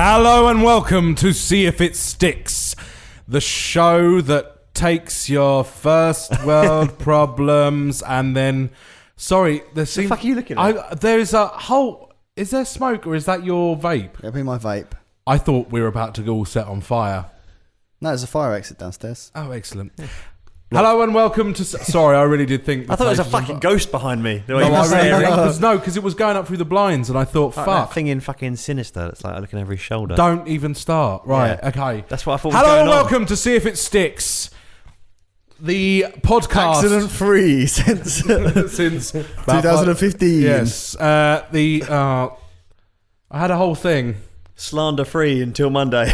Hello and welcome to See If It Sticks, the show that takes your first world problems and then... Sorry, there seems... The fuck are you looking at? There's a whole... Is there smoke or is that your vape? It'll be my vape. I thought we were about to go all set on fire. No, there's a fire exit downstairs. Oh, excellent. Hello and welcome to... Sorry, I really did think... I thought it was a fucking ghost behind me. No, because it was going up through the blinds and I thought, fuck. That thing in fucking Sinister that's like looking over his shoulder. Don't even start. Right, Yeah. okay. That's what I thought was Hello going and on. welcome to See If It Sticks, the podcast... Accident-free since since 2015. Yes. I had a whole thing. Slander free until Monday.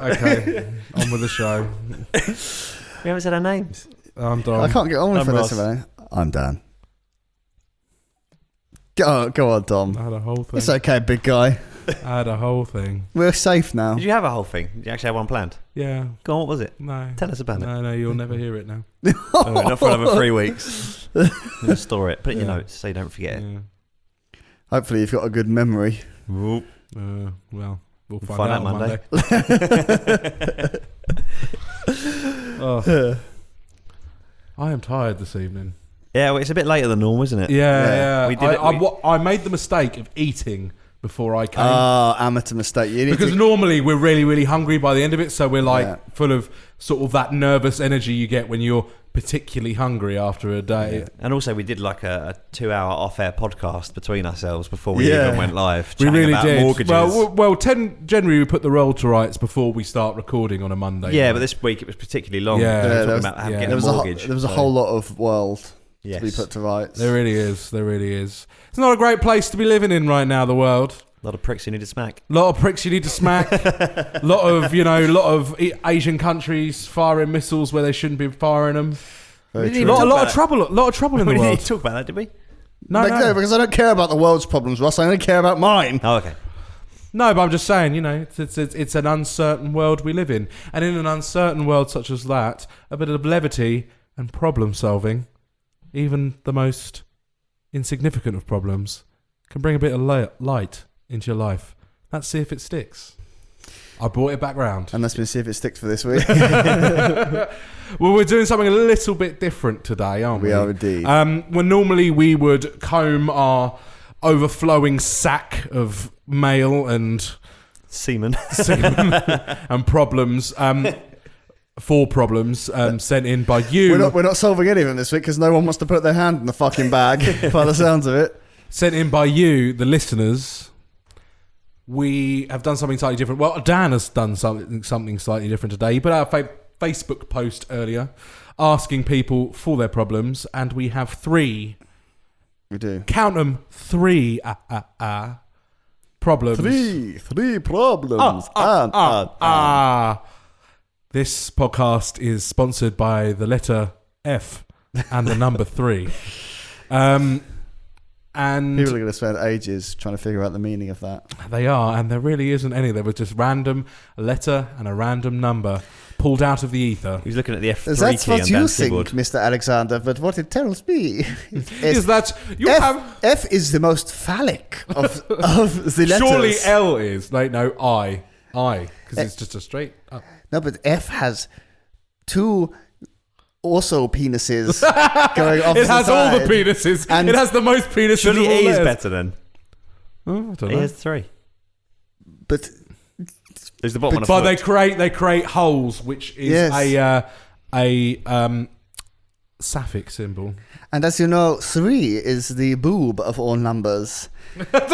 Okay. On with the show. We haven't said our names. I'm done. I can't get on with I'm this. Ross. I'm Dan. Go on, Dom. I had a whole thing. It's okay, big guy. I had a whole thing. We're safe now. Did you have a whole thing? Did you actually have one planned? Yeah. Go on, what was it? No. Tell us about it. No, you'll never hear it now. Not for another 3 weeks. Just store it. Put it in your notes so you don't forget it. Yeah. Hopefully you've got a good memory. Whoop. Well, we'll find find out out Monday. I am tired this evening. Yeah, well, it's a bit later than normal, isn't it? Yeah. We did I made the mistake of eating before I came. Amateur mistake. You need Because to... normally we're really, really hungry by the end of it, so we're like Yeah. full of sort of that nervous energy you get when you're particularly hungry after a day. Yeah. And also we did like a 2-hour off-air podcast between ourselves before we Yeah. even went live. We chatting really about did. Mortgages. Well, generally we put the roll to rights before we start recording on a Monday. Yeah, night. but this week it was particularly long. Yeah. We were Yeah, talking there about yeah. getting there a was mortgage. a whole lot of world yes. to be put to rights. There really is. There really is. It's not a great place to be living in right now, the world. A lot of pricks you need to smack. A lot of pricks you need to smack. A lot of Asian countries firing missiles where they shouldn't be firing them. Very We true. didn't A even lot of trouble in We the didn't world. talk about that, did we? No, because I don't care about the world's problems, Ross. I only care about mine. Oh, okay. No, but I'm just saying, it's an uncertain world we live in. And in an uncertain world such as that, a bit of levity and problem solving, even the most insignificant of problems, can bring a bit of light into your life. Let's see if it sticks. I brought it back round. And let's see if it sticks for this week. Well, we're doing something a little bit different today, aren't we? We are indeed. When normally we would comb our overflowing sack of mail and Semen. and problems, four problems sent in by you. We're not solving any of them this week because no one wants to put their hand in the fucking bag by the sounds of it. Sent in by you, the listeners. We have done something slightly different. Well, Dan has done something slightly different today. He put out a Facebook post earlier asking people for their problems, and we have 3. We do. Count them, 3 problems. Three problems. This podcast is sponsored by the letter F and the number 3. And People are going to spend ages trying to figure out the meaning of that. they are, and there really isn't any. There was just a letter and a random number pulled out of the ether. He was looking at the F3 That's key what on you Dan's think, keyboard. Mr. Alexander, but what it tells me Is that you have... F is the most phallic of the letters. Surely L is. No, I. Because it's just a straight up. No, but F has 2 also penises going off. It has all the penises. And it has the most penises. Surely of all E is letters. better then. Oh, I don't E know. has 3. But There's the bottom on a But foot. they create holes, which is Yes. a sapphic symbol. and as you know, 3 is the boob of all numbers.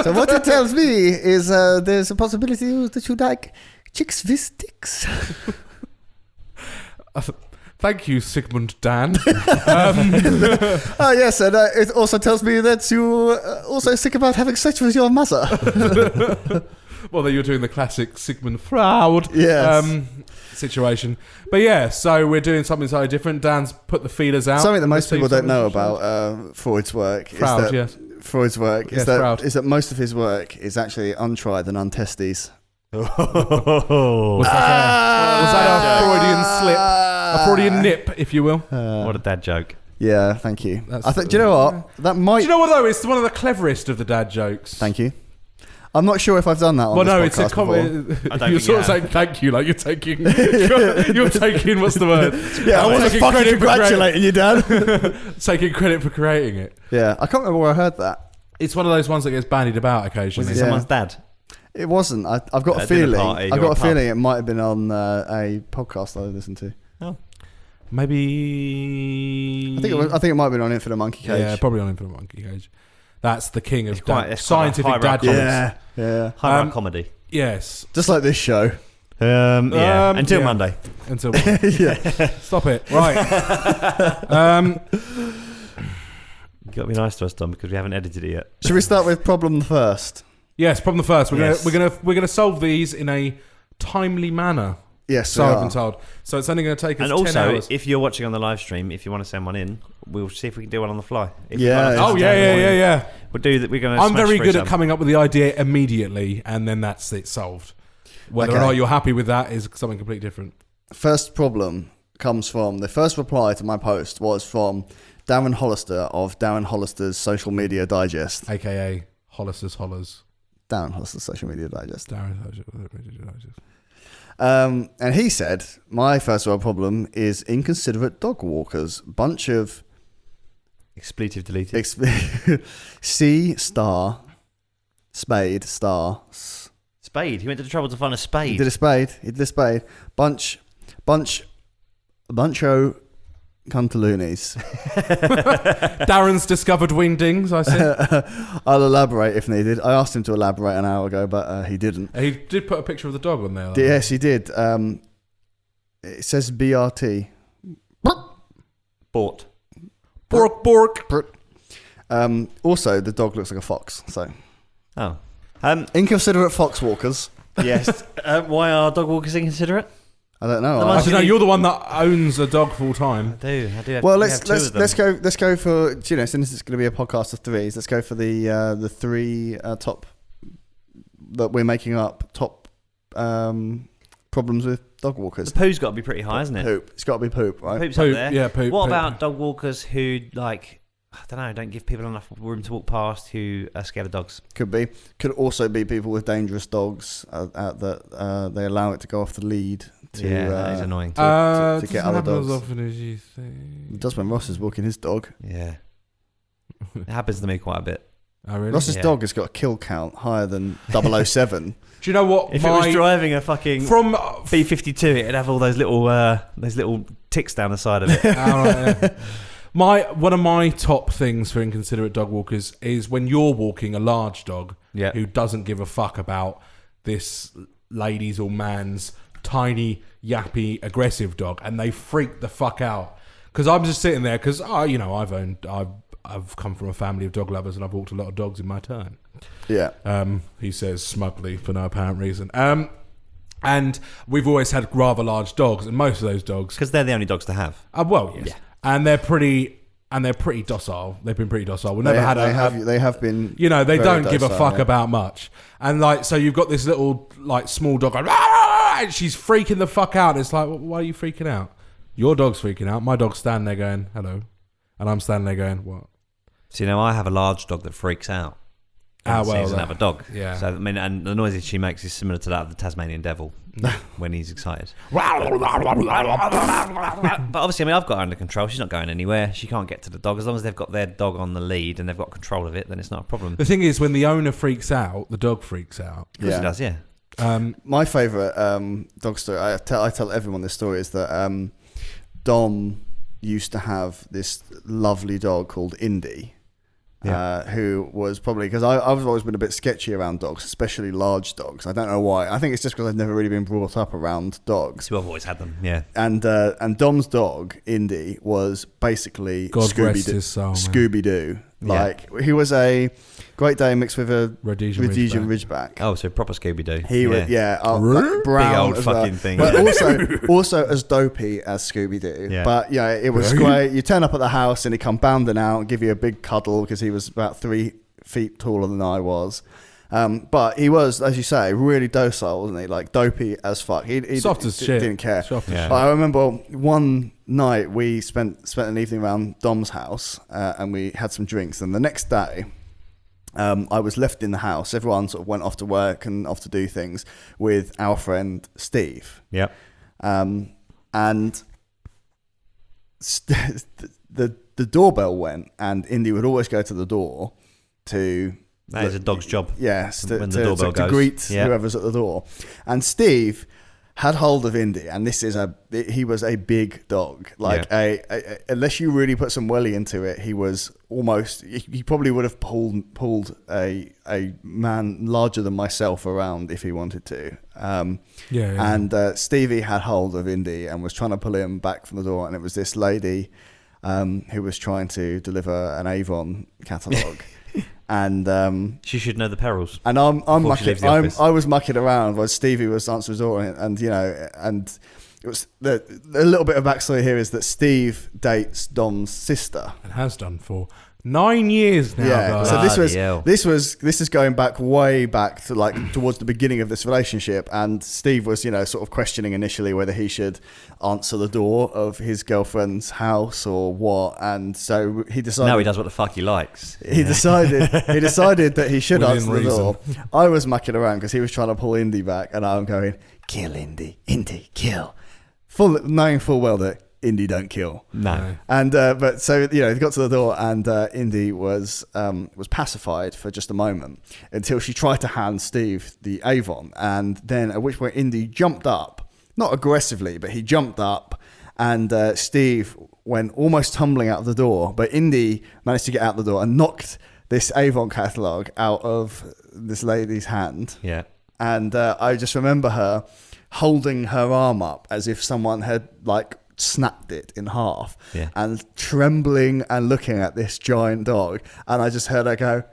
So what it tells me is there's a possibility that you like chicks with dicks. Thank you, Sigmund Dan. Oh yes, and it also tells me that you also sick about having sex with your mother. Well, that you're doing the classic Sigmund Freud Yes. situation. But yeah, so we're doing something slightly different. Dan's put the feelers out. Something that most Let's see people don't something know special. about Freud's work Freud, is that yes. Freud's work Yes, is that Freud. is that most of his work is actually untried and untesties. Oh. Was that a Freudian slip? A Freudian nip, if you will. What a dad joke. Yeah, thank you. That's Do you know what? That might. Do you know what though? It's one of the cleverest of the dad jokes. Thank you. I'm not sure if I've done that on this podcast before. You're sort of saying thank you, like you're taking. You're taking. What's the word? Yeah, I wasn't fucking congratulating you, Dad. Taking credit for creating it. Yeah, I can't remember where I heard that. It's one of those ones that gets bandied about occasionally. Was it someone's dad? It wasn't. I've got a feeling. I've got a feeling it might have been on a podcast I listened to. Oh, maybe. I think it might have been on Infinite Monkey Cage. Yeah, probably on Infinite Monkey Cage. That's the king of it's scientific dad jokes. Yeah. High comedy. Yes. Just like this show. Until Monday. Until Monday. Yeah. Stop it. Right. You got to be nice to us, Tom, because we haven't edited it yet. Should we start with problem first? Yes, problem first. We're gonna solve these in a timely manner. Yes, so I've been told. So it's only going to take us 10 hours. And also, if you're watching on the live stream, if you want to send one in, we'll see if we can do one on the fly. Yeah. We'll do that. We're going to. I'm very good at coming up with the idea immediately, and then that's it solved. Whether or not you're happy with that is something completely different. First problem comes from the first reply to my post was from Darren Hollister of Darren Hollister's Social Media Digest, aka Hollister's Hollers. Darren Hollister's Social Media Digest. Darren Hollister's Social Media Digest. And he said, my first world problem is inconsiderate dog walkers. Bunch of... Expletive deleted. Spade. He went to the trouble to find a spade. He did a spade. Bunch o cuntaloonies. Darren's discovered wingdings, I see. I'll elaborate if needed. I asked him to elaborate an hour ago, but he didn't. He did put a picture of the dog on there. Yes, he did. It says BRT. Bought. Bork. Also, the dog looks like a fox. So, inconsiderate fox walkers. Yes. Why are dog walkers inconsiderate? I don't know. I don't know. You're the one that owns a dog full time. I do. Well, let's go for since it's going to be a podcast of threes. Let's go for the three top that we're making up top problems with dog walkers. The poo's got to be pretty high, isn't it? Poop. It's got to be poop, right? Poop's up there. Yeah, poop. What poop. about dog walkers who don't give people enough room to walk past who are scared of dogs? Could be. Could also be people with dangerous dogs that they allow it to go off the lead. That is annoying. To get other dogs. As often as you think. It does when Ross is walking his dog. Yeah. It happens to me quite a bit. Oh, really? Ross's dog has got a kill count higher than 007. Do you know what? If it was driving a fucking B52, it'd have all those little ticks down the side of it. One of my top things for inconsiderate dog walkers is when you're walking a large dog who doesn't give a fuck about this lady's or man's tiny, yappy, aggressive dog, and they freak the fuck out. Because I'm just sitting there, because I've come from a family of dog lovers, and I've walked a lot of dogs in my turn. Yeah. He says smugly for no apparent reason. And we've always had rather large dogs, and most of those dogs, because they're the only dogs to have. Yes. Yeah. And they're pretty docile. They've been pretty docile. They have been. They don't docile, give a fuck about much. And so you've got this little small dog going, and she's freaking the fuck out. It's like, why are you freaking out? Your dog's freaking out. My dog's standing there going, hello, and I'm standing there going, what? So I have a large dog that freaks out. She doesn't have a dog. Yeah. So and the noises she makes is similar to that of the Tasmanian devil when he's excited. But obviously, I've got her under control. She's not going anywhere. She can't get to the dog. As long as they've got their dog on the lead and they've got control of it, then it's not a problem. The thing is, when the owner freaks out, the dog freaks out. Of course it does, yeah. My favourite dog story, I tell everyone this story, is that Dom used to have this lovely dog called Indy. Who was probably, because I've always been a bit sketchy around dogs, especially large dogs. I don't know why. I think it's just because I've never really been brought up around dogs. So I've always had them, yeah. And Dom's dog, Indy, was basically Scooby-Doo. He was a Great Dane mixed with a Rhodesian Ridgeback. Oh, so proper Scooby-Doo. He was, brown, big old fucking thing. But also as dopey as Scooby-Doo. Yeah. But it was great. You turn up at the house and he'd come bounding out and give you a big cuddle because he was about 3 feet taller than I was. But he was, as you say, really docile, wasn't he? Like dopey as fuck. He soft as shit. Didn't care. Soft as shit. I remember one night we spent an evening around Dom's house, and we had some drinks. And the next day, I was left in the house. Everyone sort of went off to work and off to do things with our friend Steve. Yep. And the doorbell went, and Indy would always go to the door to. That is a dog's job. Yes, when the doorbell to goes. greet Yeah. whoever's at the door. And Steve had hold of Indy, and he was a big dog. Like unless you really put some welly into it, he was almost. He probably would have pulled a man larger than myself around if he wanted to. And Stevie had hold of Indy and was trying to pull him back from the door, and it was this lady who was trying to deliver an Avon catalogue. And she should know the perils. And I was mucking around while Stevie was answering his door, and it was a little bit of backstory here is that Steve dates Dom's sister and has done for 9 years now. Yeah, guys. so this is going back way back to like towards the beginning of this relationship, and Steve was sort of questioning initially whether he should answer the door of his girlfriend's house or what, and so he decided. Now he does what the fuck he likes. He decided that he should Within answer the door. I was mucking around because he was trying to pull Indy back, and I'm going, kill Indy, kill, knowing full well that Indy don't kill. No. And but so he got to the door, and Indy was pacified for just a moment until she tried to hand Steve the Avon, and then at which point Indy jumped up, not aggressively, but he jumped up, and Steve went almost tumbling out of the door, but Indy managed to get out the door and knocked this Avon catalogue out of this lady's hand. Yeah. And I just remember her holding her arm up as if someone had snapped it in half, and trembling and looking at this giant dog, and I just heard her go,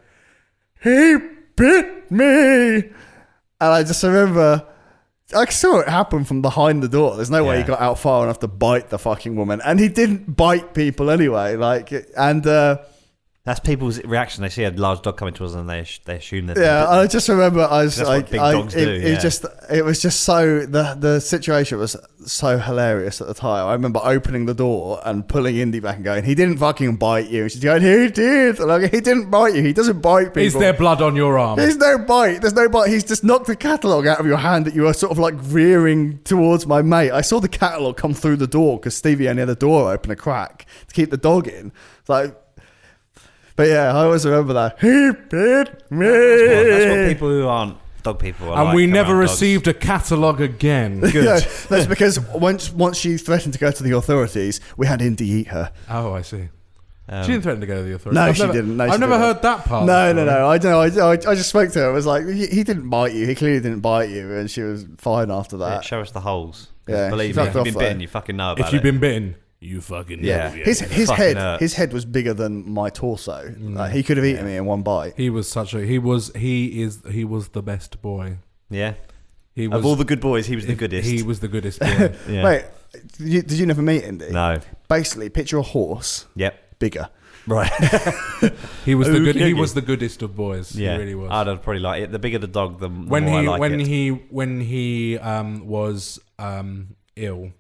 "He bit me," and I just remember I saw it happen from behind the door. There's no way he got out far enough to bite the fucking woman, and he didn't bite people anyway. That's people's reaction. They see a large dog coming towards them, and they assume that. Yeah, I just remember I was that's like, what big dogs do. It was just so the situation was so hilarious at the time. I remember opening the door and pulling Indy back and going, "He didn't fucking bite you." And she's going, "He did." And I'm like, "He didn't bite you. He doesn't bite people." Is there blood on your arm? There's no bite. There's no bite. He's just knocked the catalogue out of your hand that you were sort of like rearing towards my mate. I saw the catalogue come through the door because Stevie only had the door open a crack to keep the dog in. It's like. But yeah, I always remember that. He bit me. That's what people who aren't dog people are and like we never around received a catalogue again. Good. Yeah, that's because once she threatened to go to the authorities, we had Indy eat her. Oh, I see. She didn't threaten to go to the authorities. No, she didn't. I've never heard that part. No. I just spoke to her. I was like, he didn't bite you. He clearly didn't bite you, and she was fine after that. Yeah, show us the holes. Yeah, believe me, if you've been bitten, you fucking know about it. If you've been bitten, you fucking know. Yeah. His head was bigger than my torso. He could have eaten me in one bite. He was he was the best boy. Yeah. He was, of all the good boys, he was the goodest. He was the goodest boy. Yeah. Wait, did you never meet Indy? No. Basically, picture a horse. Yep. Bigger. Right. He was He was the goodest of boys. Yeah. He really was. I'd probably like it. The bigger the dog, the more when I he like it. when he was ill.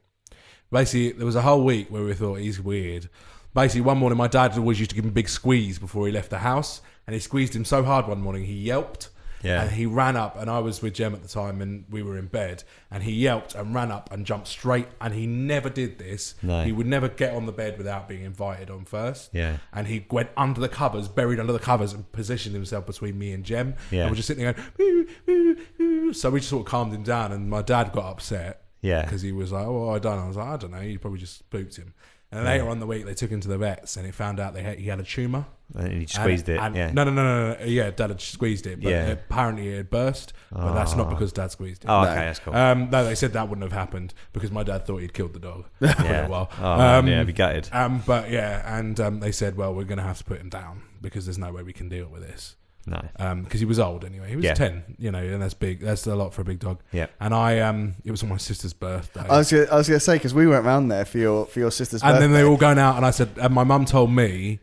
Basically, there was a whole week where we thought he's weird. Basically, one morning my dad always used to give him a big squeeze before he left the house, and he squeezed him so hard one morning he yelped. Yeah. And he ran up, and I was with Jem at the time, and we were in bed, and he yelped and ran up and jumped straight, and he never did this. No. He would never get on the bed without being invited on first. Yeah. And he went under the covers, buried under the covers, and positioned himself between me and Jem. Yeah. And we're just sitting there going, "Boo, boo, boo." So we just sort of calmed him down, and my dad got upset. Yeah. Because he was like, "Oh, I don't know." I was like, "I don't know. You probably just spooked him." And then later on the week, they took him to the vets, and it found out he had a tumour. And he squeezed it. Yeah. No. Yeah, Dad had squeezed it, but apparently it had burst. But that's not because Dad squeezed it. Oh, okay, that's cool. No, they said that wouldn't have happened because my dad thought he'd killed the dog for a while. Yeah, be gutted. But yeah, and they said, "Well, we're going to have to put him down because there's no way we can deal with this." No. Because he was old anyway. He was 10, and that's big. That's a lot for a big dog. Yeah. And it was on my sister's birthday. I was gonna say because we went round there for your sister's birthday. And then they were all going out, and I said, and my mum told me.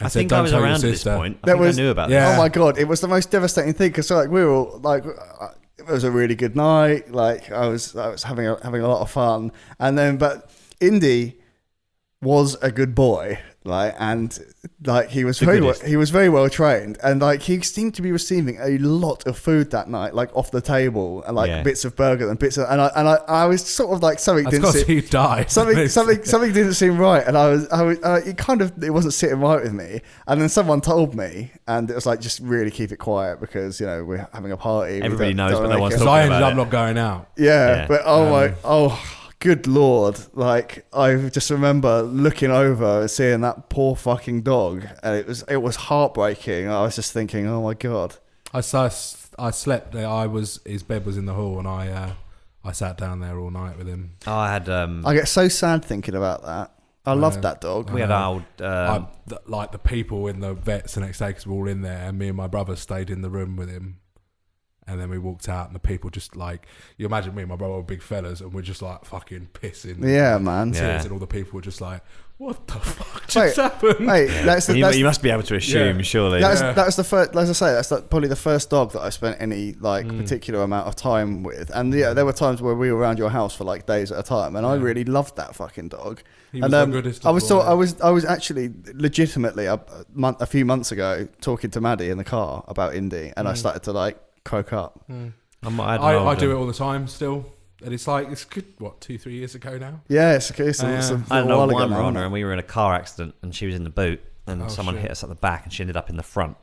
I think I was around at this point. I knew about this. Oh my god, it was the most devastating thing because we were all like, it was a really good night. Like I was having a lot of fun, and then but Indy was a good boy, like, and like he was very well trained, and like he seemed to be receiving a lot of food that night, like off the table, and like bits of burger and bits of, and I was sort of like something didn't seem, he died. something didn't seem right, and I was it wasn't sitting right with me, and then someone told me, and it was like, just really keep it quiet because we're having a party. Everybody knows, but no one's talking about it. I ended up not not going out. Yeah, but good Lord, like I just remember looking over and seeing that poor fucking dog, and it was heartbreaking. I was just thinking, oh my God. I slept there. His bed was in the hall, and I sat down there all night with him. Oh, I get so sad thinking about that. I loved that dog. We had old like the people in the vets the next day, because we were all in there, and me and my brother stayed in the room with him. And then we walked out, and the people just like, you imagine me and my brother were big fellas, and we're just like fucking pissing. Yeah, man. Tears, and all the people were just like, what the fuck just happened? You must be able to assume, surely. That was the first, as I say, that's probably the first dog that I spent any particular amount of time with. And there were times where we were around your house for like days at a time, and I really loved that fucking dog. He was the goodest of boys. I was actually legitimately a few months ago talking to Maddie in the car about Indy, and I started to like croak up. I do it all the time still, and it's good. What, 2-3 years ago now? Yeah, it's a I know while ago one now, runner, and we were in a car accident, and she was in the boot, and someone hit us at the back, and she ended up in the front.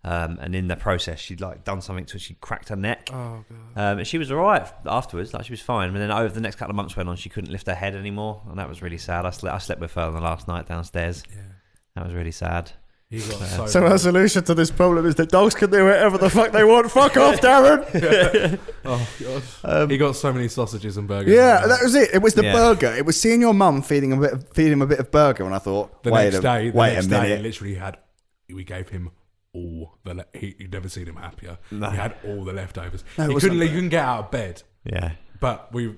And in the process, she'd like done something so she cracked her neck. Oh God! And she was alright afterwards, like she was fine. And then over the next couple of months went on, she couldn't lift her head anymore, and that was really sad. I slept with her on the last night downstairs. Yeah, that was really sad. So our solution to this problem is that dogs can do whatever the fuck they want. Fuck off, Darren. Oh God! He got so many sausages and burgers. Yeah, that was it. It was the burger. It was seeing your mum feeding him a bit of burger, and I thought, the next day, literally we gave him all he'd never seen him happier. No. He had all the leftovers. No, he couldn't get out of bed. Yeah. But we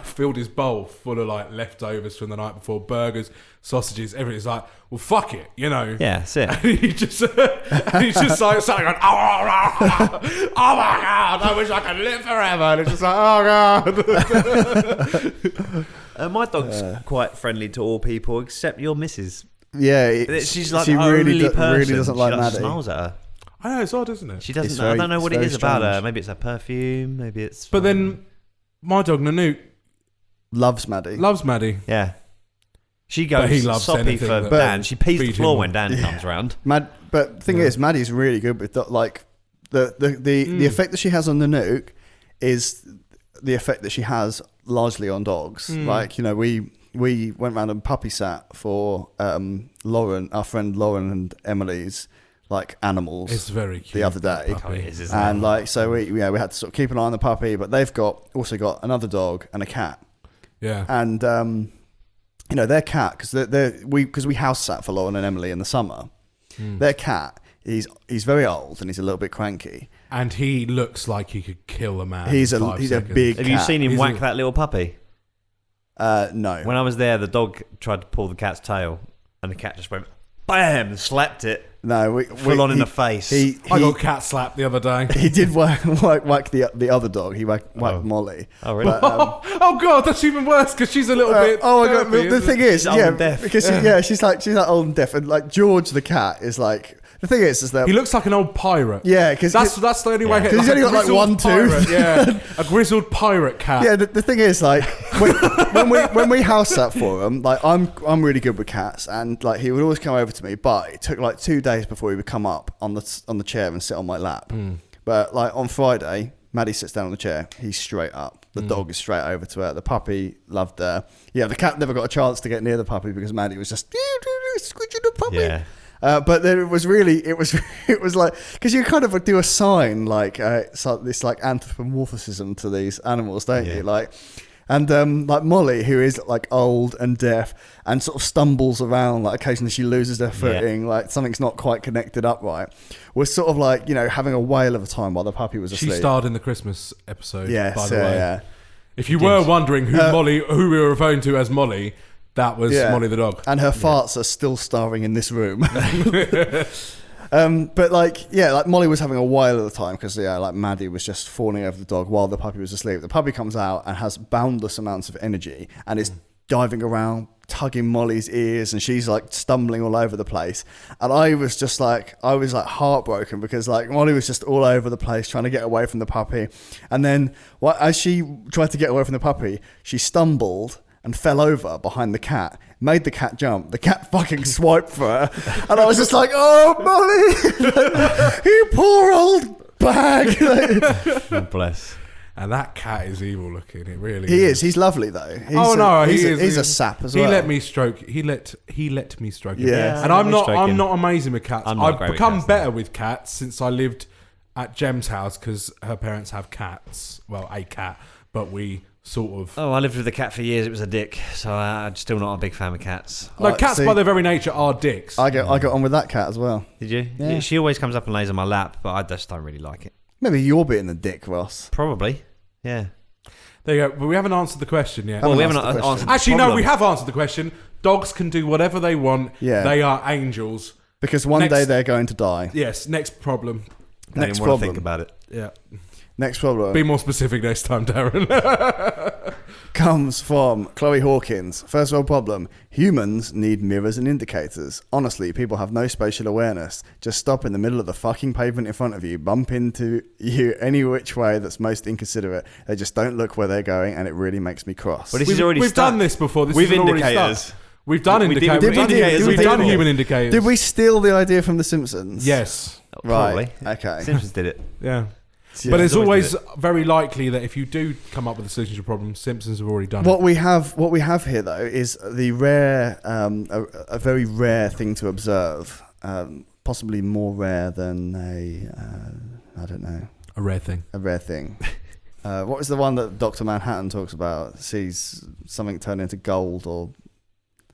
filled his bowl full of like leftovers from the night before, burgers, sausages, everything. It's like, well, fuck it, Yeah, that's it. And he's just like starting going, oh my God, I wish I could live forever. And it's just like, oh God. My dog's quite friendly to all people except your missus. Yeah, she's like she really doesn't like Maddie. Smiles at her. I know, it's odd, isn't it? She doesn't. I don't know what it is about her. Maybe it's her perfume. Maybe it's. But then, my dog Nanook loves Maddie. Yeah, she goes soppy for Dan. She pees the floor when Dan comes around. But the thing is, Maddie's really good with like the effect that she has on Nanook is the effect that she has largely on dogs. Like we went round and puppy sat for Lauren, our friend Lauren and Emily's like animals. It's very cute. The other day, and like so we had to sort of keep an eye on the puppy, but they've also got another dog and a cat. Yeah, and their cat because we house sat for Lauren and Emily in the summer. Their cat, he's very old and he's a little bit cranky, and he looks like he could kill a man. He's a big. Have you seen him whack that little puppy? No. When I was there, the dog tried to pull the cat's tail, and the cat just went bam, slapped it. No, full on in the face. I got cat slapped the other day. He did whack the other dog. He whacked Molly. Oh really? But, oh God, that's even worse because she's a little bit. Oh my God! The thing is, she's old and deaf. Because she's like old and deaf, and like George the cat is like. The thing is that he looks like an old pirate. Yeah, because that's the only way. Because he's only got like one tooth. Yeah, a grizzled pirate cat. Yeah, the thing is like when we house sat for him, like I'm really good with cats, and like he would always come over to me, but it took like 2 days before he would come up on the chair and sit on my lap. But like on Friday, Maddie sits down on the chair. He's straight up. The dog is straight over to her. The puppy loved her. Yeah, the cat never got a chance to get near the puppy because Maddie was just squidging the puppy. Yeah. But then it was like because you kind of do a sign like this like anthropomorphism to these animals, don't you? Like, and like Molly, who is like old and deaf and sort of stumbles around, like occasionally she loses her footing, like something's not quite connected up right. Was sort of like having a whale of a time while the puppy was asleep. She starred in the Christmas episode. Yes, by the way. Yeah. If you were wondering who we were referring to as Molly. That was Molly the dog. And her farts are still starring in this room. But like Molly was having a while at the time because like Maddie was just fawning over the dog while the puppy was asleep. The puppy comes out and has boundless amounts of energy and is diving around, tugging Molly's ears, and she's like stumbling all over the place. And I was like heartbroken because like Molly was just all over the place trying to get away from the puppy. And then as she tried to get away from the puppy, she stumbled and fell over behind the cat, made the cat jump. The cat fucking swiped for her. And I was just like, oh, Molly, you poor old bag. Oh, bless. And that cat is evil looking. It really He is. He's lovely though. He's a sap as well. He let me stroke. He let me stroke. Yeah. And I'm not amazing with cats. I've become better with cats since I lived at Jem's house because her parents have cats. Well, a cat, but we sort of. Oh, I lived with a cat for years. It was a dick, so I'm still not a big fan of cats. No, cats by their very nature are dicks. I got on with that cat as well. Did you? Yeah. She always comes up and lays on my lap, but I just don't really like it. Maybe you're being the dick, Ross. Probably. Yeah. There you go. But we haven't answered the question yet. Well, we haven't answered the Actually, no, problem. we have answered the question. Dogs can do whatever they want. Yeah. They are angels. Because one day they're going to die. Yes. Next problem. I didn't want to think about it. Yeah. Next problem. Be more specific next time, Darren. Comes from Chloe Hawkins. First world problem. Humans need mirrors and indicators. Honestly, people have no spatial awareness. Just stop in the middle of the fucking pavement in front of you, bump into you any which way that's most inconsiderate. They just don't look where they're going, and it really makes me cross. Well, we've done this before. This We've is already indicators. stuck. We've done indicators. We've done human indicators. Did we steal the idea from The Simpsons? Yes. Probably. Right. Okay. Simpsons did it. Yeah. Yeah. But it's always always very likely that if you do come up with a solution to your problem, Simpsons have already done What we have here though is the rare, a very rare thing to observe, possibly more rare than I don't know, a rare thing. a rare thing. What was the one that Dr. Manhattan talks about? Sees something turn into gold or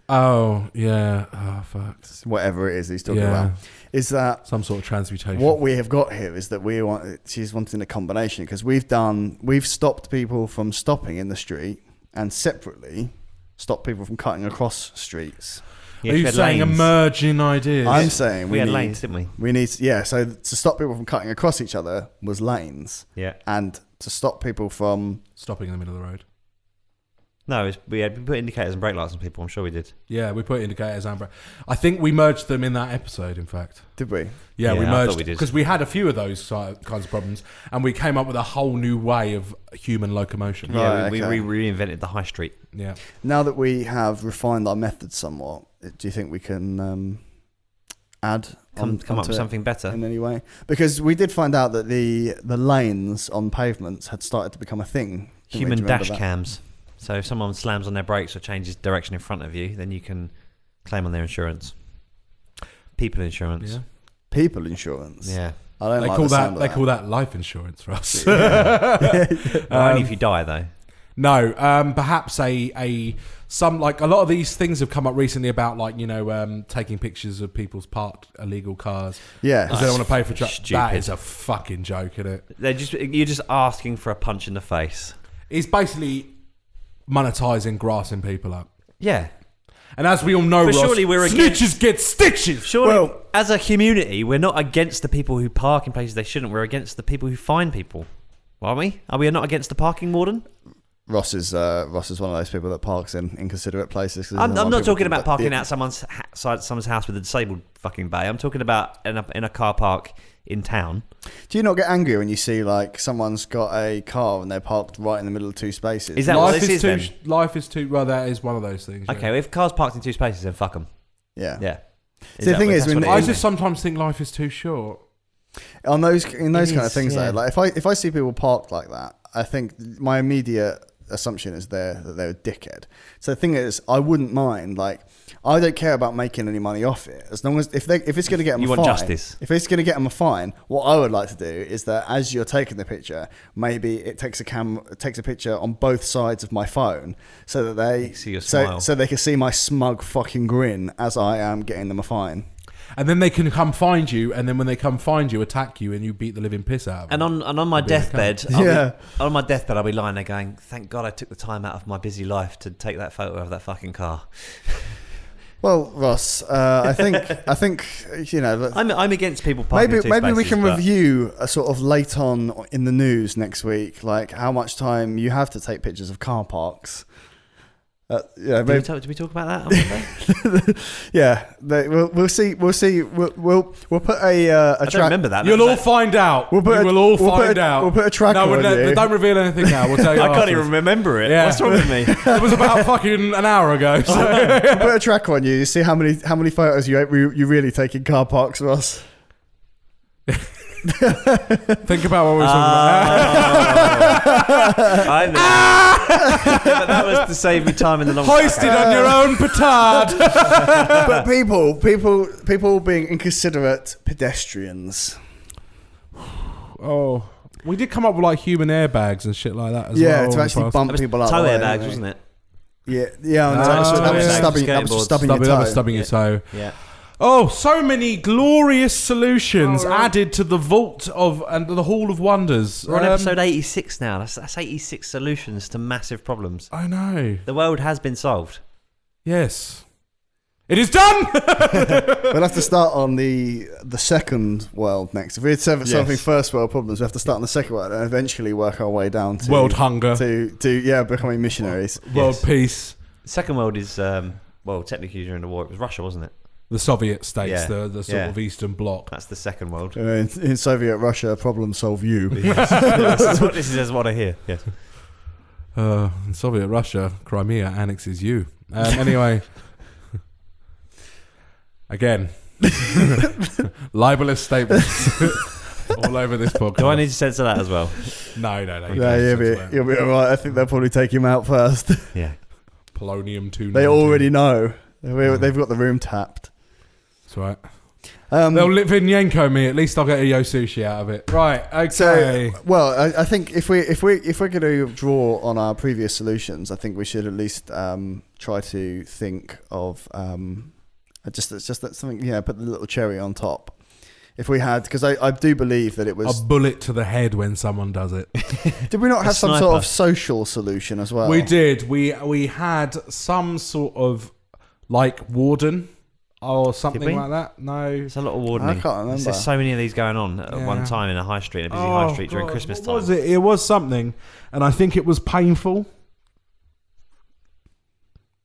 Oh yeah. Oh fuck. whatever it is he's talking Yeah. about. Is that Some sort of transmutation. what we have got here is that she's wanting a combination because we've stopped people from stopping in the street and separately stopped people from cutting across streets. Yeah, Are we you had saying lanes. emerging ideas? I'm saying We had lanes, didn't we? We need, so to stop people from cutting across each other was lanes, Yeah. and to stop people from Stopping in the middle of the road. No, we put indicators and brake lights on people. I'm sure we did. Yeah, we put indicators and I think we merged them in that episode, in fact. did we? Yeah, we Yeah, I merged thought we did. because we had a few of those kinds of problems, and we came up with a whole new way of human locomotion. Right. Yeah, we okay. reinvented the high street. Yeah. Now that we have refined our methods somewhat, do you think we can add Come up onto with it something better. in any way? Because we did find out that the lanes on pavements had started to become a thing. Didn't we? Human Do you remember dash that? cams. So if someone slams on their brakes or changes direction in front of you, then you can claim on their insurance. People insurance. Yeah. People insurance. Yeah. I don't They like call the sound that of they call that life insurance for us. Only if you die, though. No, perhaps some like a lot of these things have come up recently about like taking pictures of people's parked illegal cars Yeah. because they don't want to pay for That stupid. is a fucking joke, isn't it? You're just asking for a punch in the face. It's basically monetizing grassing people up. Yeah. And as we all know, But Ross, surely we're against- snitches get stitches. Surely, Well- as a community, we're not against the people who park in places they shouldn't. We're against the people who fine people. Aren't we? Are we not against the parking warden? Ross is one of those people that parks in inconsiderate places. 'Cause he I'm doesn't want not people talking to- about parking yeah. out someone's house with a disabled fucking bay. I'm talking about in a car park in town. Do you not get angry when you see like someone's got a car and they're parked right in the middle of two spaces? Is that what Life this is is too. then? Life is too. Well, that is one of those things. Okay, well, if cars parked in two spaces, then fuck them. Yeah. Yeah. See, the thing is, when I just sometimes think life is too short. in those kind is, of things yeah. though, like if I see people parked like that, I think my immediate assumption is that they're a dickhead. So the thing is, I wouldn't mind. Like, I don't care about making any money off it, as long as if it's going to get them You a want fine. justice. If it's going to get them a fine, what I would like to do is that as you're taking the picture, maybe it takes a picture on both sides of my phone, so that they See your smile. so they can see my smug fucking grin as I am getting them a fine. And then they can come find you, and then when they come find you, attack you, and you beat the living piss out of them. And on my deathbed, Yeah. on my deathbed, I'll be lying there going, "Thank God I took the time out of my busy life to take that photo of that fucking car." Well, Ross, I think you know. I'm against people parking in two Maybe we spaces, can but- review a sort of late on in the news next week, like how much time you have to take pictures of car parks. Yeah, Did we talk about that on Monday? yeah. We'll see. We'll put a I don't track. remember that. You'll all find out. We'll find out. We'll put a tracker on you. Don't reveal anything now. We'll tell you. I can't afterwards. even remember it. Yeah. What's wrong with me? It was about fucking an hour ago. So. We'll put a tracker on you. You see how many photos you really take in car parks, Ross. Think about what we were talking about. I know. Yeah, but that was to save me time in the long Hoisted on your own petard. But people being inconsiderate pedestrians. Oh, we did come up with like human airbags and shit like that as well. Yeah, to actually bump people out. Toe the way, airbags, anyway. wasn't it? Yeah. that was Stubbing your toe. Stubbing your toe. Yeah. Oh, so many glorious solutions added to the vault of and the Hall of Wonders. We're on episode 86 now. That's 86 solutions to massive problems. I know. The world has been solved. Yes. It is done! We'll have to start on the second world next. If we're solving first world problems, we have to start on the second world and eventually work our way down to world hunger. To becoming missionaries. World peace. The second world is, technically during the war, it was Russia, wasn't it? The Soviet states, Yeah. the sort of Eastern Bloc. That's the second world. In Soviet Russia, problem solve you. This is what I hear. Yes. In Soviet Russia, Crimea annexes you. Anyway, again, libelous statements all over this podcast. Do I need to censor that as well? No. You'll be all right. I think they'll probably take him out first. Yeah. Polonium-219. They already know. They've got the room tapped. That's right. They'll Litvinenko me. At least I'll get a yo sushi out of it. Right. Okay. So, I think if we're going to draw on our previous solutions, I think we should at least try to think of just something. Yeah, put the little cherry on top. If we had, because I do believe that it was a bullet to the head when someone does it. Did we not have some sniper. sort of social solution as well? We did. We had some sort of like warden. Or something like that. No, it's a lot of wardening. I can't remember. There's so many of these going on at one time in a high street, a busy high street during Christmas time. What was it? It was something, and I think it was painful.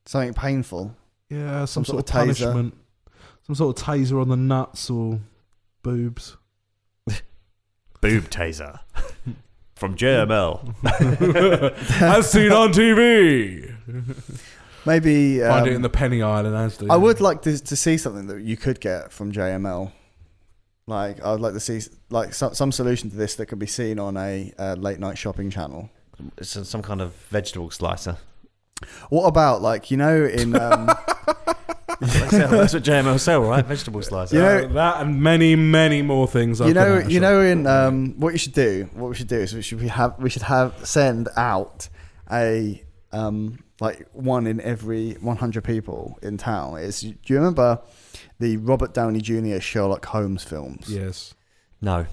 Something painful. Yeah, some sort of taser. punishment. Some sort of taser on the nuts or boobs. Boob taser from JML. As seen on TV. Maybe Find it in the Penny Island, Asda. I would like to see something that you could get from JML. Like, I would like to see like some solution to this that could be seen on a late night shopping channel. It's some kind of vegetable slicer. What about in That's what JML sell, right? Vegetable slicer. that and many, many more things. what we should do is we should send out a like one in every 100 people in town. Do you remember the Robert Downey Jr. Sherlock Holmes films? Yes. No.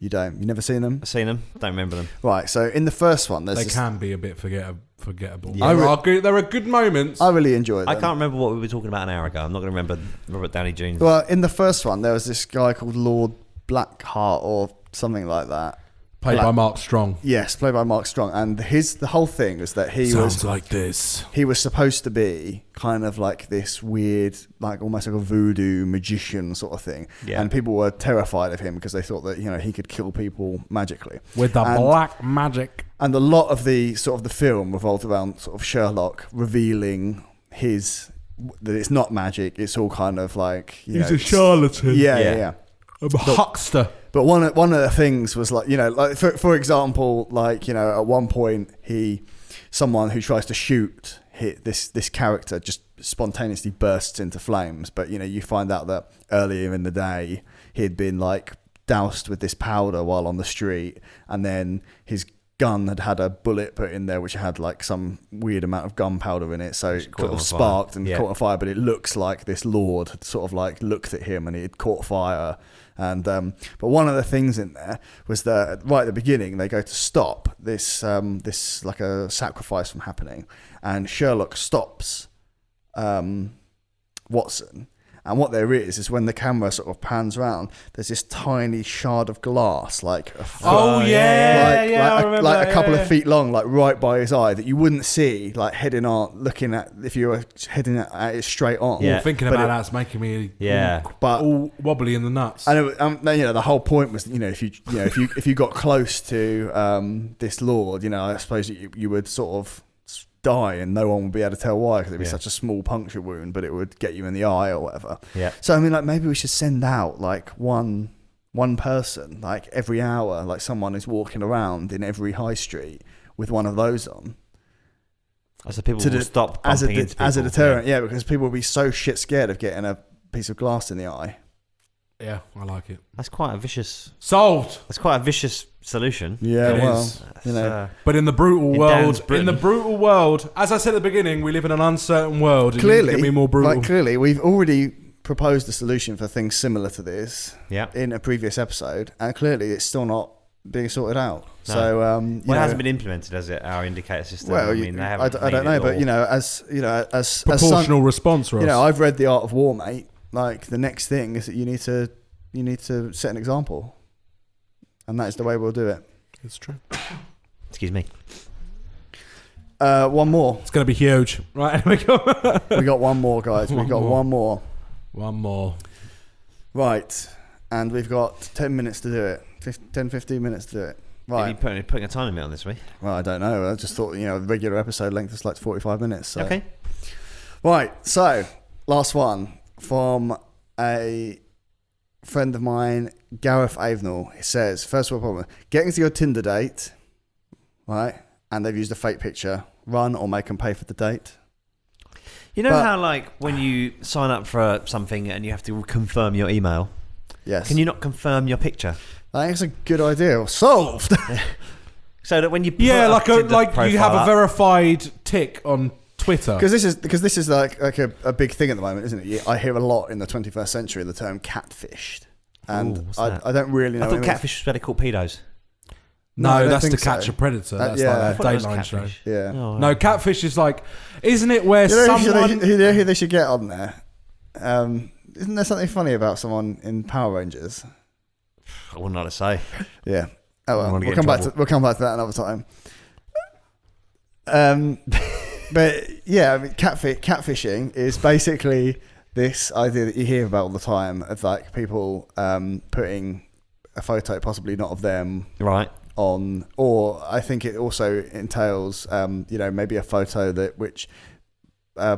You don't? You never seen them? I've seen them. Don't remember them. Right. So in the first one, they can be a bit forgettable. Yeah. There are good moments. I really enjoyed them. I can't remember what we were talking about an hour ago. I'm not going to remember Robert Downey Jr. Well, in the first one, there was this guy called Lord Blackheart or something like that. Played by Mark Strong. Yes, played by Mark Strong. And the whole thing was that he Sounds like this. He was supposed to be kind of like this weird, like almost like a voodoo magician sort of thing. Yeah. And people were terrified of him because they thought that, he could kill people magically. With the black magic. And a lot of the film revolved around sort of Sherlock revealing that it's not magic. It's all kind of like, he's a charlatan. Yeah. A huckster. But one of the things was like, like for example, like, at one point someone who tries to shoot this character just spontaneously bursts into flames. But, you find out that earlier in the day he'd been like doused with this powder while on the street, and then his gun had a bullet put in there which had like some weird amount of gunpowder in it, so it sort of sparked and caught on fire. But it looks like this lord had sort of like looked at him and it had caught fire. And but one of the things in there was that right at the beginning they go to stop this like a sacrifice from happening, and Sherlock stops Watson And what there is when the camera sort of pans around, there's this tiny shard of glass, like a foot, like a couple of feet long, like right by his eye, that you wouldn't see, like looking at if you were heading at it straight on. Yeah. Thinking about that's making me all wobbly in the nuts. And the whole point was, if you got close to this lord, I suppose you would sort of die and no one would be able to tell why, because it'd be such a small puncture wound, but it would get you in the eye or whatever. Yeah. So I mean, like, maybe we should send out like one person, like every hour, like someone is walking around in every high street with one of those on. So people will stop as bumping into people. As a deterrent, because people will be so shit scared of getting a piece of glass in the eye. Yeah, I like it. That's quite a vicious... Solved! That's quite a vicious solution. Yeah, it well, is. But in the brutal world, as I said at the beginning, we live in an uncertain world. And clearly, it can be more brutal. Like, clearly, we've already proposed a solution for things similar to this in a previous episode, and clearly it's still not being sorted out. No. So, it hasn't been implemented, has it? Our indicator system. Well, I don't know, but as proportional response, Ross. I've read The Art of War, mate. Like, the next thing is that you need to set an example, and that is the way we'll do it. It's true. Excuse me. One more. It's going to be huge. Right, we got one more, guys. One more. One more. Right, and we've got 10 minutes to do it. 15 minutes to do it. Right. Are you putting a time limit on this week? Well, I don't know. I just thought, the regular episode length is like 45 minutes. So. Okay. Right, so last one from a friend of mine, Gareth Avenel. He says, first world problem, getting to your Tinder date, right, and they've used a fake picture, run or make them pay for the date. You know how, like, when you sign up for something and you have to confirm your email? Yes. Can you not confirm your picture? I think it's a good idea. Solved. So that when you you have a verified tick on Twitter. Because this is like a big thing at the moment, isn't it? I hear a lot in the 21st century the term catfished, and I don't really know. I thought catfish was better called pedos. No, that's to catch a predator. That's like a Dateline show. Yeah. Oh, no, catfish is like, isn't it where someone... who they should get on there? Isn't there something funny about someone in Power Rangers? I wouldn't know what to say. Yeah. Oh well, we'll come back to that another time. But yeah, I mean, catfishing is basically this idea that you hear about all the time of like people putting a photo, possibly not of them, right, on, or I think it also entails, maybe a photo which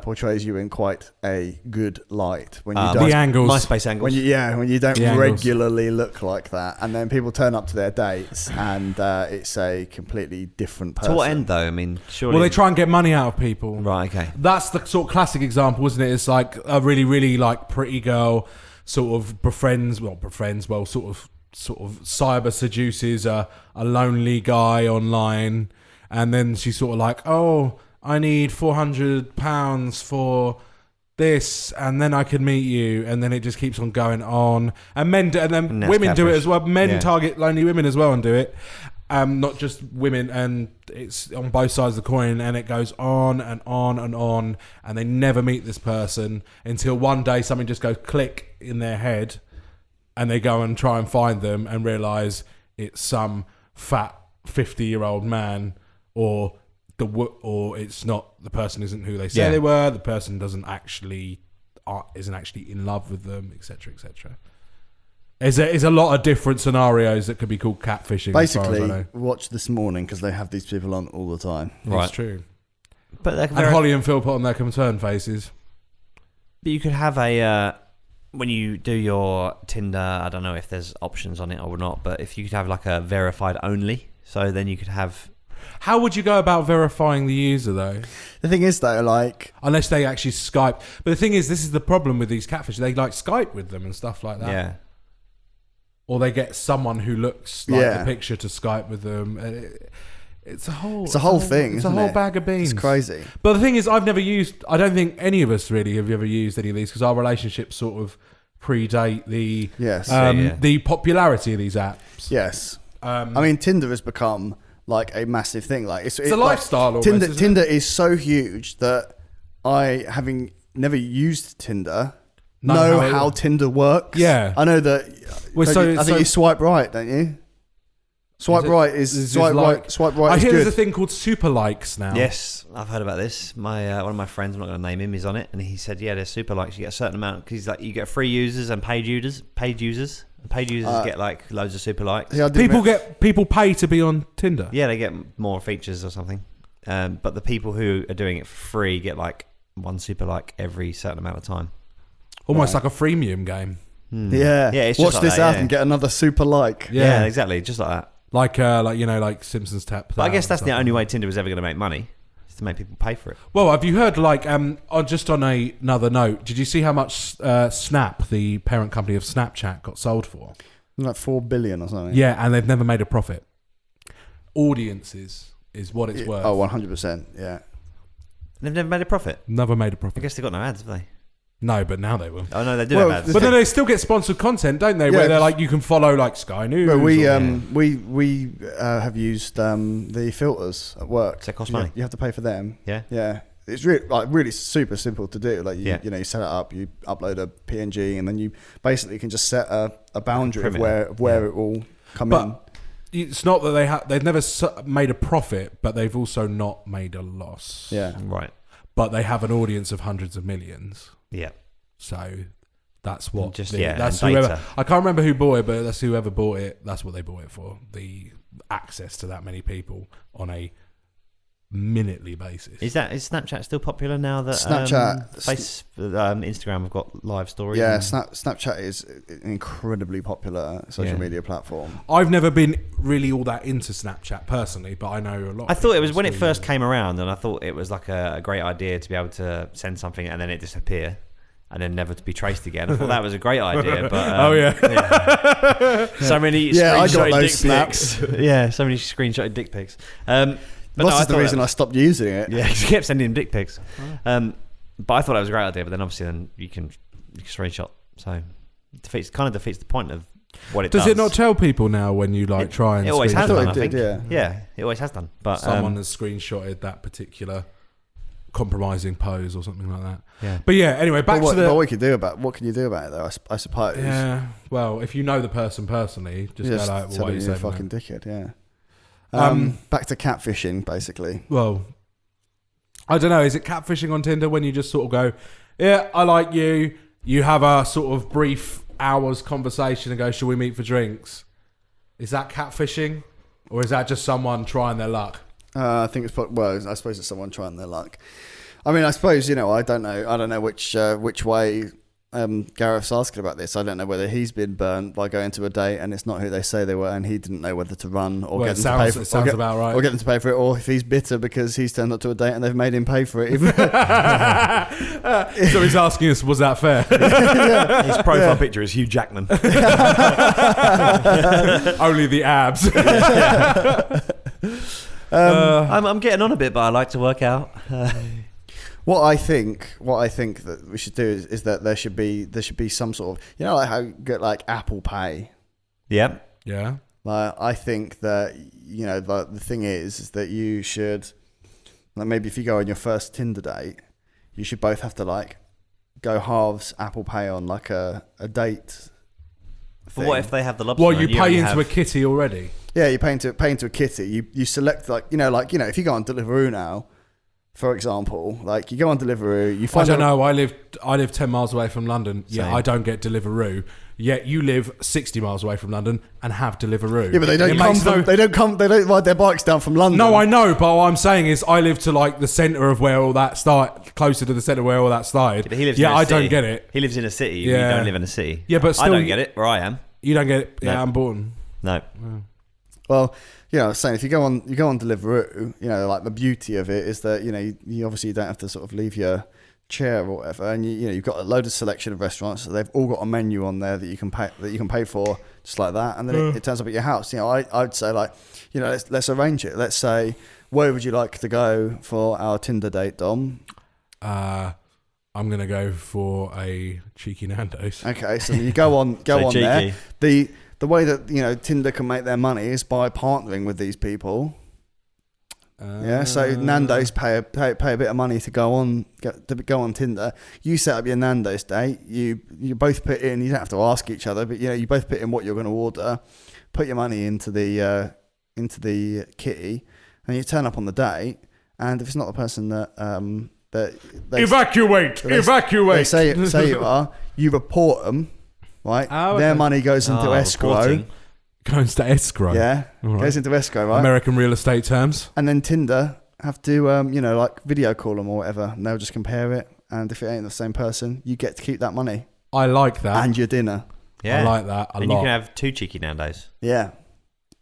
portrays you in quite a good light when you don't, the angles, MySpace angles. When you don't regularly look like that, and then people turn up to their dates and it's a completely different person. To what end, though? I mean, surely. Well, they try and get money out of people. Right. Okay. That's the sort of classic example, isn't it? It's like a really, really like pretty girl, sort of befriends, sort of cyber seduces a lonely guy online, and then she's sort of like, oh, I need £400 for this, and then I can meet you, and then it just keeps on going on. And women do it as well. Men target lonely women as well and do it, not just women. And it's on both sides of the coin, and it goes on and on and on, and they never meet this person until one day something just goes click in their head, and they go and try and find them and realise it's some fat 50-year-old man, or it's not, the person isn't who they say they were, the person isn't actually in love with them, etc., etc. There's a lot of different scenarios that could be called catfishing. Basically, watch This Morning, because they have these people on all the time. Right. It's true. But Holly and Phil put on their concerned faces. But you could have when you do your Tinder, I don't know if there's options on it or not, but if you could have like a verified only, so then you could have... How would you go about verifying the user, though? The thing is, though, like... Unless they actually Skype. But the thing is, this is the problem with these catfish. They, like, Skype with them and stuff like that. Yeah. Or they get someone who looks like the picture to Skype with them. It's a whole thing, It's a whole bag of beans. It's crazy. But the thing is, I don't think any of us really have ever used any of these, because our relationships sort of predate the popularity of these apps. Yes. I mean, Tinder has become... like a massive thing. Like it's a lifestyle. Like, almost, Tinder is so huge that I, having never used Tinder, know how Tinder works. Yeah. I know that. Well, I think you swipe right, don't you? Swipe right is swipe right. I is hear good. there's a thing called super likes now. Yes, I've heard about this. My one of my friends, I'm not going to name him, is on it, and he said, "Yeah, there's super likes. You get a certain amount because like you get free users and paid users. Paid users get like loads of super likes. Yeah, People pay to be on Tinder. Yeah, they get more features or something. But the people who are doing it for free get like one super like every certain amount of time. Almost like a freemium game. Yeah. Yeah. It's Watch just this like out that, and get another super like. Yeah, exactly, just like that. Like Simpsons Tap. But I guess that's the only way Tinder was ever going to make money, is to make people pay for it. Well, have you heard, just on another note, did you see how much Snap, the parent company of Snapchat, got sold for? Like 4 billion or something. Yeah, and they've never made a profit. Audiences is what it's worth. Oh, 100%, yeah. They've never made a profit? Never made a I profit. guess they've got no ads, have they? No, but now they will. Oh, no, they do have ads. But then they still get sponsored content, don't they? Yeah, Where they're like, you can follow like Sky News. But we have used the filters at work. Does that cost money? You have to pay for them. Yeah? Yeah. It's really super simple to do. Like you set it up, you upload a PNG, and then you basically can just set a boundary of where it will come in. It's not that they've never made a profit, but they've also not made a loss. Yeah. Right. But they have an audience of hundreds of millions. Yeah. So that's what. That's whoever. I can't remember who bought it, but that's whoever bought it. That's what they bought it for. The access to that many people on a minutely basis. Is Snapchat still popular now that Instagram have got live stories? Yeah, Snapchat is an incredibly popular social media platform. I've never been really all that into Snapchat personally, but I know a lot. I thought it was when it first came around, and I thought it was like a great idea to be able to send something and then it disappear and then never to be traced again. I thought that was a great idea, but so many screenshotted dick pics. Yeah, so many screenshotted dick pics. But That's the reason I stopped using it. Yeah, because you kept sending him dick pics. But I thought that was a great idea. But then obviously, you can screenshot, so it defeats the point of what it does. Does it not tell people now when you try and? It always has done. I think. Yeah, it always has done. But someone has screenshotted that particular compromising pose or something like that. Yeah. But yeah, anyway, back to the. But what can you do about it though? I suppose. Yeah. Well, if you know the person personally, just go like, "Well, why are you saying fucking that?" dickhead? Yeah. Back to catfishing, basically. Well, I don't know. Is it catfishing on Tinder when you just sort of go, yeah, I like you. You have a sort of brief hours conversation and go, shall we meet for drinks? Is that catfishing? Or is that just someone trying their luck? I think I suppose it's someone trying their luck. I mean, I suppose, I don't know which way Gareth's asking about this. I don't know whether he's been burnt by going to a date and it's not who they say they were, and he didn't know whether to run or get them to pay for it. Sounds about right. Or get them to pay for it, or if he's bitter because he's turned up to a date and they've made him pay for it. So he's asking us, was that fair? His profile picture is Hugh Jackman. Only the abs. I'm getting on a bit, but I like to work out. What I think that we should do is that there should be some sort of, like how you get like Apple Pay. Yeah. Yeah. Like, I think that the thing is that you should, like, maybe if you go on your first Tinder date, you should both have to like go halves Apple Pay on like a date. But what if they have the lobster? Well, you pay into a kitty already. Yeah, you pay into a kitty. You select if you go on Deliveroo now, for example, like you go on Deliveroo, you find. I don't know. I live 10 miles away from London. Same. Yeah, I don't get Deliveroo. Yet you live 60 miles away from London and have Deliveroo. Yeah, but they don't ride their bikes down from London. No, I know, but what I'm saying is I live to like the centre of where all that started, closer to the centre where all that started. Yeah, but he lives I don't get it. He lives in a city. Yeah. You don't live in a city. Yeah, but still, I don't get it where I am. You don't get it. Yeah, No. I'm born. No. Well, I was saying, if you go on Deliveroo, like the beauty of it is that you obviously don't have to sort of leave your chair or whatever, and you've got a load of selection of restaurants, so they've all got a menu on there that you can pay for just like that, and then it turns up at your house. I'd say like, let's arrange it. Let's say, where would you like to go for our Tinder date, Dom? I'm gonna go for a cheeky Nando's. Okay, so you go on cheeky. there. The way that Tinder can make their money is by partnering with these people. Yeah, so Nando's pay a bit of money to go on Tinder. You set up your Nando's date. You both put in. You don't have to ask each other, but you both put in what you're going to order. Put your money into the kitty, and you turn up on the date. And if it's not the person that they evacuate. They say you are, you report them. Right, their money goes into escrow. Reporting. Goes to escrow. Yeah, right. Goes into escrow. Right, American real estate terms. And then Tinder have to like video call them or whatever, and they'll just compare it. And if it ain't the same person, you get to keep that money. I like that. And your dinner. Yeah, I like that a lot. And you can have 2 cheeky Nando's. Yeah,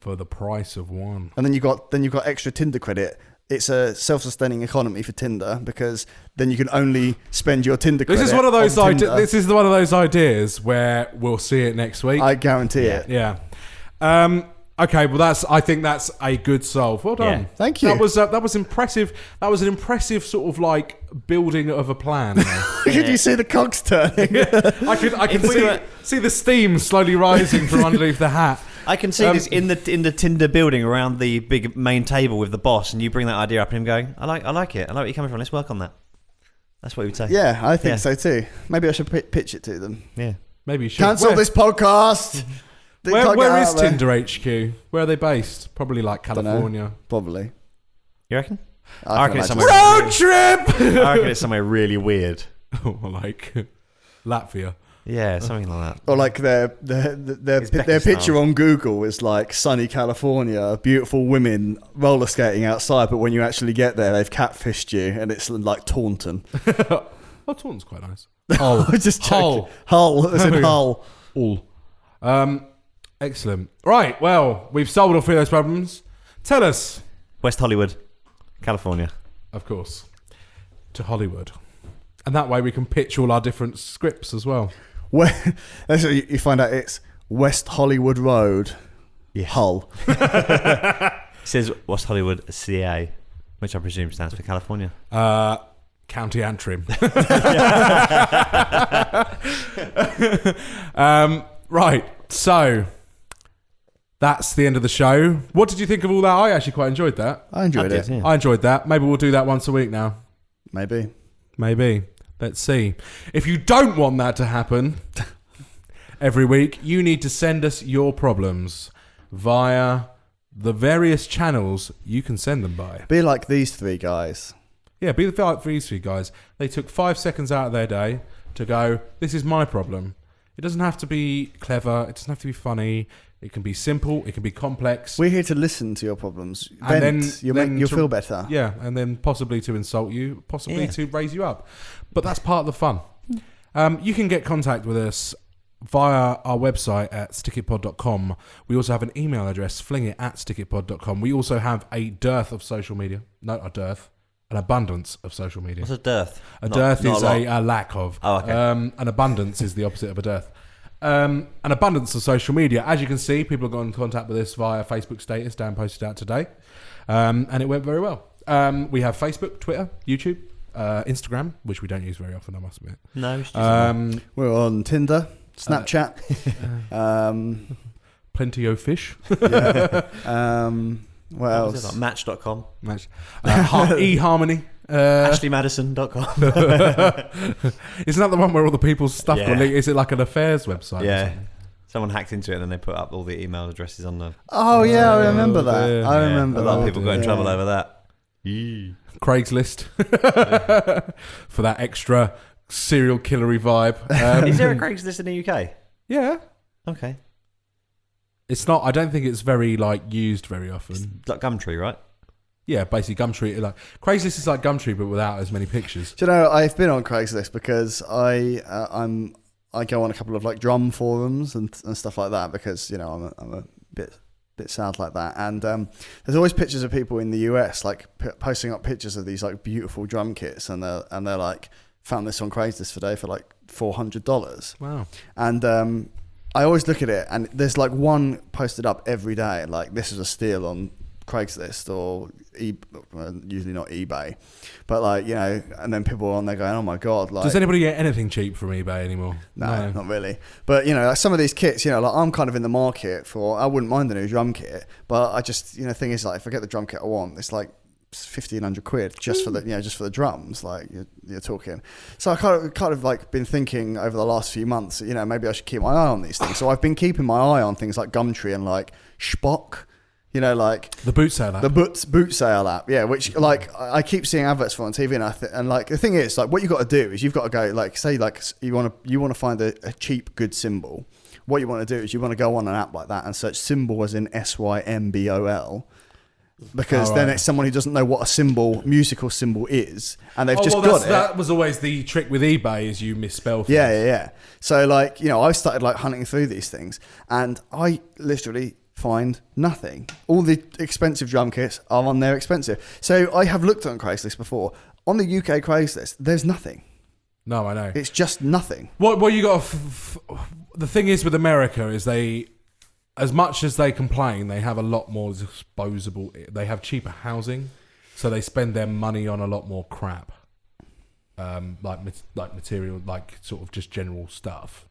for the price of one. And then you've got extra Tinder credit. It's a self-sustaining economy for Tinder because then you can only spend your Tinder credit. This is one of those on Tinder. This is one of those ideas where we'll see it next week. I guarantee it. Yeah. Okay, well I think that's a good solve. Well done. Yeah. Thank you. That was impressive. That was an impressive sort of like building of a plan. Could you see the cogs turning? I could see the steam slowly rising from underneath the hat. I can see this in the Tinder building around the big main table with the boss, and you bring that idea up, and him going, "I like it. I like where you're coming from. Let's work on that." That's what he would say. Yeah, I think so too. Maybe I should pitch it to them. Yeah, maybe you should cancel this podcast. Where is Tinder HQ? Where are they based? Probably like California. Probably. You reckon? I reckon it's somewhere. Road trip. I reckon it's somewhere really weird. Like Latvia. Yeah, something like that. Or like their picture on Google is like sunny California, beautiful women roller skating outside, but when you actually get there, they've catfished you, and it's like Taunton. Oh, Taunton's quite nice. Hull. Just Hull. It's in Hull. All. Excellent. Right. Well, we've solved all 3 of those problems. Tell us. West Hollywood, California. Of course. To Hollywood. And that way we can pitch all our different scripts as well. That's what you find out. It's West Hollywood Road, Hull. It says West Hollywood CA, which I presume stands for California. County Antrim. Right. So that's the end of the show. What did you think of all that? I actually quite enjoyed that. I enjoyed it. Yeah. I enjoyed that. Maybe we'll do that once a week now. Maybe. Let's see. If you don't want that to happen every week, you need to send us your problems via the various channels you can send them by. Be like these 3 guys. Yeah, be like these 3 guys. They took 5 seconds out of their day to go, this is my problem. It doesn't have to be clever. It doesn't have to be funny. It can be simple. It can be complex. We're here to listen to your problems. And Vent. You'll feel better. Yeah, and then possibly to insult you, possibly to raise you up. But that's part of the fun. You can get contact with us via our website at stickitpod.com. We also have an email address, flingit@stickitpod.com. We also have a dearth of social media. Not a dearth. An abundance of social media. What's a dearth? A dearth is a lack of. Oh, okay. An abundance is the opposite of a dearth. An abundance of social media. As you can see, people have got in contact with us via Facebook status. Dan posted out today. And it went very well. We have Facebook, Twitter, YouTube, Instagram, which we don't use very often, I must admit. No. We're on Tinder, Snapchat. Plenty of fish. What else? Like Match.com. eHarmony. AshleyMadison.com. Isn't that the one where all the people's stuff got linked? Is it like an affairs website? Yeah. Someone hacked into it and then they put up all the email addresses on the... Oh, yeah, I remember that. Yeah. I remember a that. lot of people got in trouble over that. Craigslist. For that extra serial killery vibe. Is there a Craigslist in the UK? Yeah. Okay. It's not... I don't think it's very, used very often. It's like Gumtree, right? Yeah, basically Gumtree. Craigslist is like Gumtree, but without as many pictures. Do you know, I've been on Craigslist because I go on a couple of drum forums and stuff like that because I'm a bit sad like that. And there's always pictures of people in the US posting up pictures of these beautiful drum kits, and they're like, found this on Craigslist today for $400. Wow. And I always look at it, and there's one posted up every day, this is a steal on Craigslist or usually not eBay, but and then people are on there going, oh my god, does anybody get anything cheap from eBay anymore? No, not really. But some of these kits, I'm kind of in the market for. I wouldn't mind the new drum kit, but I just thing is if I get the drum kit I want, it's £1,500 just for the just for the drums. Like you're talking. So I kind of like been thinking over the last few months, maybe I should keep my eye on these things. So I've been keeping my eye on things like Gumtree and like Spock. Like the boot sale app. The boot sale app, yeah. Which like I keep seeing adverts for on TV, and like the thing is, like what you got to do is you've got to go like say like you want to find a cheap good cymbal. What you want to do is you want to go on an app like that and search cymbal as in SYMBOL, because then it's someone who doesn't know what a musical cymbal is, and they've got it. That was always the trick with eBay, is you misspell things. Yeah. So like I started like hunting through these things, and I literally find nothing. All the expensive drum kits are on there expensive. So I have looked on Craigslist before. On the UK Craigslist, there's nothing. No, I know. It's just nothing. What you got? The thing is with America is they, as much as they complain, they have a lot more disposable. They have cheaper housing, so they spend their money on a lot more crap, like material, like sort of just general stuff.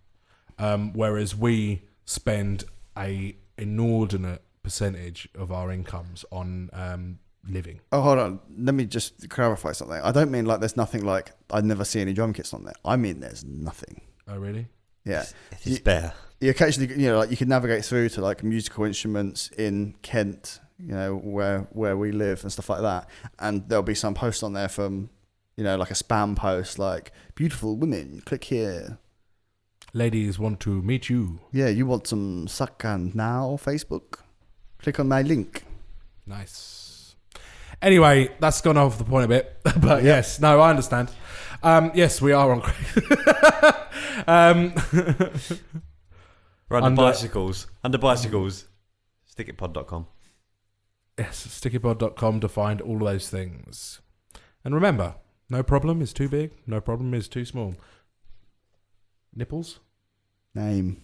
Whereas we spend a inordinate percentage of our incomes on living. Oh, hold on. Let me just clarify something. I don't mean like there's nothing, like I'd never see any drum kits on there. I mean there's nothing. Oh, really? Yeah. It's bare. You occasionally, like you could navigate through to like musical instruments in Kent, where we live and stuff like that. And there'll be some post on there from, like a spam post, like beautiful women, click here. Ladies want to meet you. Yeah, you want some suck and now Facebook? Click on my link. Nice. Anyway, that's gone off the point a bit, but yes, no, I understand. Yes, we are on We're under bicycles. Under bicycles. Stickitpod.com. Yes, stickitpod.com to find all of those things. And remember, no problem is too big, no problem is too small. Nipples? Name.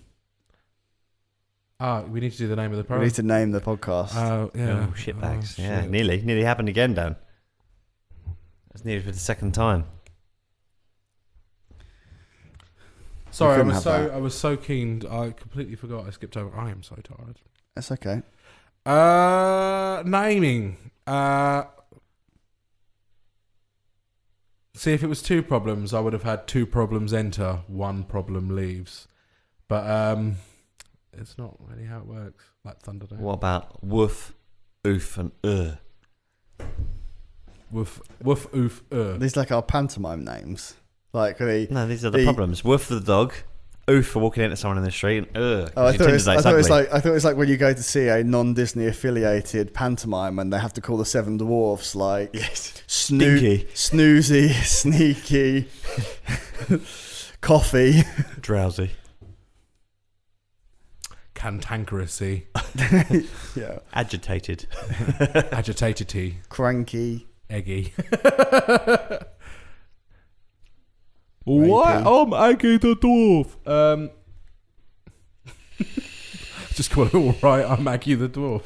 We need to do the name of the program. We need to name the podcast. Yeah. Oh, shitbags. Oh, yeah, shit. nearly happened again, Dan. It's nearly for the second time. Sorry, I was so keen. I completely forgot. I skipped over. I am so tired. That's okay. Naming. See, if it was two problems, I would have had two problems enter, one problem leaves. But it's not really how it works. Like Thunderdome. What about woof, oof, and Woof, woof, oof, These like our pantomime names. Like No, these are the problems. Woof for the dog, oof for walking into someone in the street, and I thought it was like when you go to see a non-Disney affiliated pantomime and they have to call the Seven Dwarfs like Stinky, snoozy, sneaky, coffee, drowsy, cantankerousy, yeah, agitated, agitatedy, cranky, eggy. Why? I'm Aggie the Dwarf. Just call it all right. I'm Aggie the Dwarf.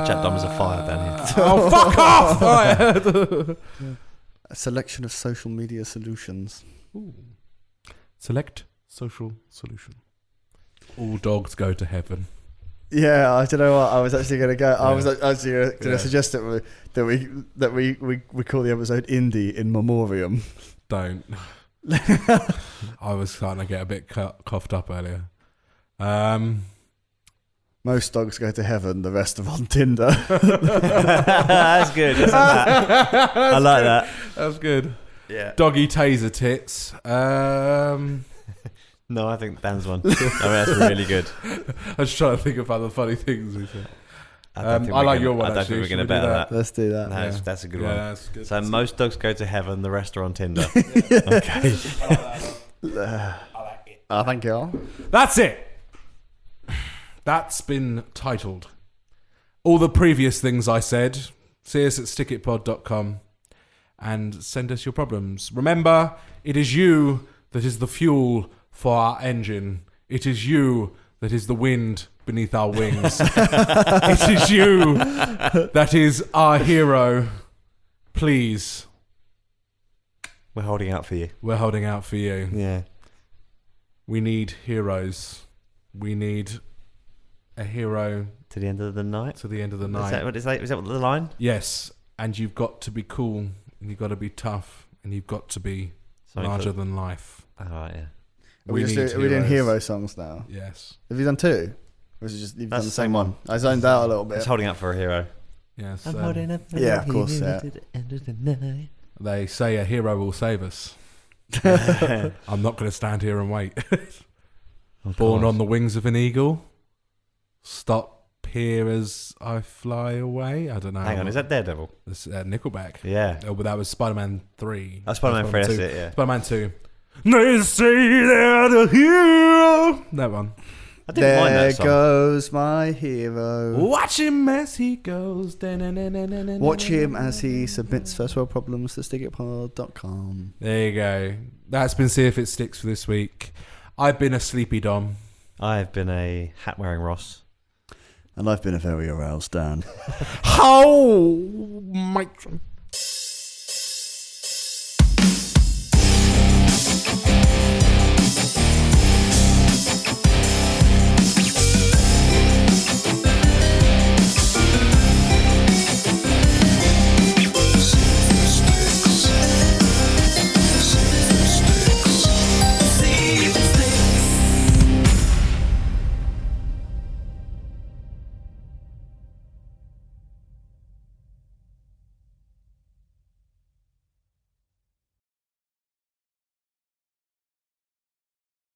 Chat dumb as a fire down here. Oh, fuck off! Right. A selection of social media solutions. Ooh. Select social solution. All dogs go to heaven. Yeah, I don't know what I was actually going to go. I was actually going to suggest that we call the episode Indie in Memoriam. Don't. I was starting to get a bit coughed up earlier. Most dogs go to heaven, the rest are on Tinder. That's good. I like that. That's good. Yeah. Doggy taser tits. No, I think Dan's one. I mean, that's really good. I was trying to think of other funny things we said. I like your one. I don't think we're going to better that. Let's do that. No, that's a good one. That's good. So most dogs go to heaven, the rest are on Tinder. Okay. Thank you. That's it. That's been titled. All the previous things I said, see us at stickitpod.com and send us your problems. Remember, it is you that is the fuel for our engine. It is you that is the wind beneath our wings. It is you that is our hero. Please. We're holding out for you. We're holding out for you. Yeah. We need heroes. We need a hero To the end of the night. to the end of the Is night. that what the line? Yes, and you've got to be cool, and you've got to be tough, and you've got to be Something larger for- than life. Oh, right, yeah. Are we doing hero songs now? Yes. Have you done two? Or is it just you've That's done the the same same one? I zoned out a little bit. It's holding up for a hero. Yes. I'm holding up for yeah, a of course, hero yeah. to the end of the night. They say a hero will save us. I'm not going to stand here and wait. Born on the wings of an eagle. Stop here as I fly away. I don't know. Hang on, is that Daredevil? It's, Nickelback. Yeah. Oh, but that was Spider-Man 3. Oh, Spider-Man 3, that's 2. it, yeah. Spider-Man 2. They say they're the hero. That one. I didn't mind There that song. goes my hero. Watch him as he goes. Watch him as he submits first world problems to stickitpod.com. There you go. That's been See If It Sticks for this week. I've been a sleepy Dom. I've been a hat-wearing Ross. And I've been a very aroused Dan. Oh, Mike.